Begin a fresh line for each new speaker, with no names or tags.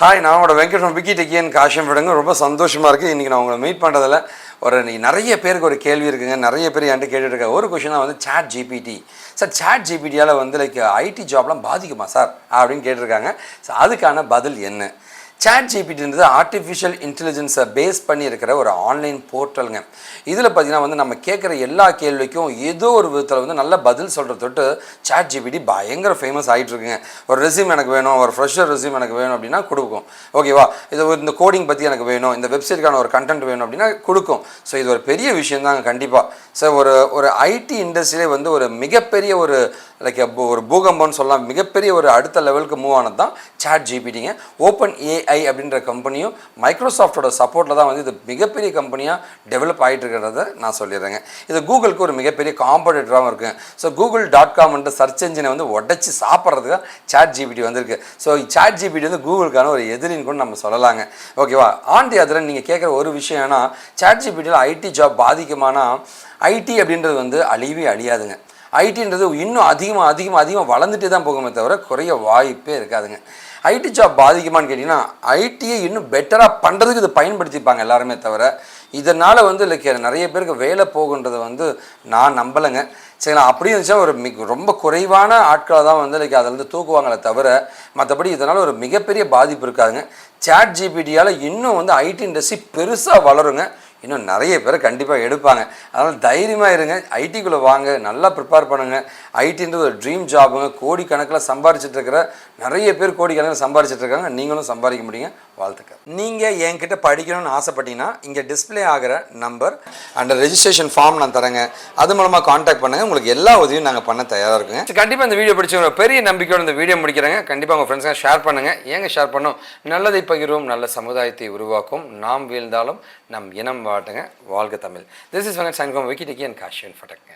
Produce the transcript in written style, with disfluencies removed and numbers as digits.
Hi, நான் உங்களோட Venkat from Vikkitech and Kashiv Infotech. ரொம்ப சந்தோஷமாக இருக்குது இன்றைக்கி நான் உங்களை மீட் பண்ணுறதில். நிறைய பேருக்கு ஒரு கேள்வி இருக்குங்க. நிறைய பேர் என்கிட்ட கேட்டுட்டு இருக்காங்க. ஒரு கொஷினாக வந்து சாட் ஜிபிடி சார், சாட் ஜிபிடியால் வந்து ஐடி ஜாப்லாம் பாதிக்குமா சார் அப்படின்னு கேட்டிருக்காங்க. ஸோ அதுக்கான பதில் என்ன? சாட் ஜிபிடின்றது ஆர்டிஃபிஷியல் இன்டெலிஜென்ஸை பேஸ் பண்ணி இருக்கிற ஒரு ஆன்லைன் போர்ட்டலுங்க. இதில் பார்த்திங்கன்னா வந்து நம்ம கேட்குற எல்லா கேள்விக்கும் ஏதோ ஒரு விதத்தில் வந்து நல்ல பதில் சொல்கிற தொட்டு சாட் ஜிபிடி பயங்கர ஃபேமஸ் ஆகிட்டுருக்குங்க. ஒரு ரெஸ்யூம் எனக்கு வேணும், ஒரு ஃப்ரெஷர் ரெஸ்யூம் எனக்கு வேணும் அப்படின்னா கொடுக்கும். ஓகேவா, இது இந்த கோடிங் பற்றி எனக்கு வேணும், இந்த வெப்சைட்டுக்கான ஒரு கண்டென்ட் வேணும் அப்படின்னா கொடுக்கும். ஸோ இது ஒரு பெரிய விஷயம் தாங்க கண்டிப்பாக. ஸோ ஒரு ஐடி இண்டஸ்ட்ரியிலே வந்து ஒரு மிகப்பெரிய ஒரு ஒரு பூகம்பம்னு சொல்லலாம், மிகப்பெரிய ஒரு அடுத்த லெவலுக்கு மூவ் ஆனது தான் சாட் ஜிபிடிங்க. ஓப்பன் ஏஐ அப்படின்ற கம்பெனியும் மைக்ரோசாஃப்டோட சப்போர்ட்டில் தான் வந்து இது மிகப்பெரிய கம்பெனியாக டெவலப் ஆகிட்டு இருக்கிறத நான் சொல்லிடுறேங்க. இது கூகுளுக்கு ஒரு மிகப்பெரிய காம்படிட்டராகவும் இருக்குங்க. ஸோ google.com சர்ச் என்ஜினை வந்து உடச்சி சாப்பிட்றதுக்கு சாட் ஜிபிடி வந்திருக்கு. ஸோ சாட் ஜிபிடி வந்து கூகுளுக்கான ஒரு எதிரின்னு கூட நம்ம சொல்லலாங்க. ஓகேவா, ஆண்டி அதில் நீங்கள் கேட்குற ஒரு விஷயம்னா சாட் ஜிபிடியில் ஐடி ஜாப் பாதிக்குமானா, ஐடி அப்படின்றது வந்து அழிவே அழியாதுங்க. ஐடின்றது இன்னும் அதிகமாக வளர்ந்துட்டே தான் போகுமே தவிர குறைய வாய்ப்பே இருக்காதுங்க. ஐடி ஜாப் பாதிக்குமான்னு கேட்டிங்கன்னா, ஐடியை இன்னும் பெட்டராக பண்ணுறதுக்கு இதை பயன்படுத்திப்பாங்க எல்லாருமே தவிர, இதனால் வந்து நிறைய பேருக்கு வேலை போகுன்றதை வந்து நான் நம்பலைங்க. சரிங்களா, அப்படி இருந்துச்சா ஒரு ரொம்ப குறைவான ஆட்களை தான் வந்து அதில் வந்து தூக்குவாங்களே தவிர, மற்றபடி இதனால் ஒரு மிகப்பெரிய பாதிப்பு இருக்காதுங்க. சாட் ஜிபிடியால் இன்னும் வந்து ஐடி இண்டஸ்ட்ரி பெருசாக வளருங்க. இன்னும் நிறைய பேரை கண்டிப்பாக எடுப்பாங்க. அதனால் தைரியமாக இருங்க, ஐடிக்குள்ளே வாங்க, நல்லா ப்ரிப்பேர் பண்ணுங்கள். ஐடின்றது ஒரு ட்ரீம் ஜாபுங்க. கோடிக்கணக்கில் சம்பாரிச்சிட்ருக்கிற நிறைய பேர் கோடிக்கணக்கில் சம்பாரிச்சிட்ருக்காங்க. நீங்களும் சம்பாதிக்க முடியுங்க. வாழ்த்துக்கள். நீங்கள் என்கிட்ட படிக்கணும்னு ஆசைப்பட்டீங்கன்னா இங்கே டிஸ்பிளே ஆகிற நம்பர் அண்ட் ரெஜிஸ்ட்ரேஷன் ஃபார்ம் நான் தரேங்க. அது மூலமாக காண்டாக்ட் பண்ணுங்கள். உங்களுக்கு எல்லா உதவியும் நாங்கள் பண்ண தயாராக இருக்குங்க. கண்டிப்பாக இந்த வீடியோ பிடிச்ச ஒரு பெரிய நம்பிக்கையோடு இந்த வீடியோ முடிக்கிறேங்க. கண்டிப்பாக உங்கள் ஃப்ரெண்ட்ஸுங்க ஷேர் பண்ணுங்கள். ஏங்க ஷேர் பண்ணோம்? நல்லதை பகிர்வோம், நல்ல சமுதாயத்தை உருவாக்கும். நாம் வீழ்ந்தாலும் நம் இனம் வாட்டுங்க. வாழ்க தமிழ். திஸ் இஸ் வெங்கட் சைன் from Vikkitech and Kashiv Infotech.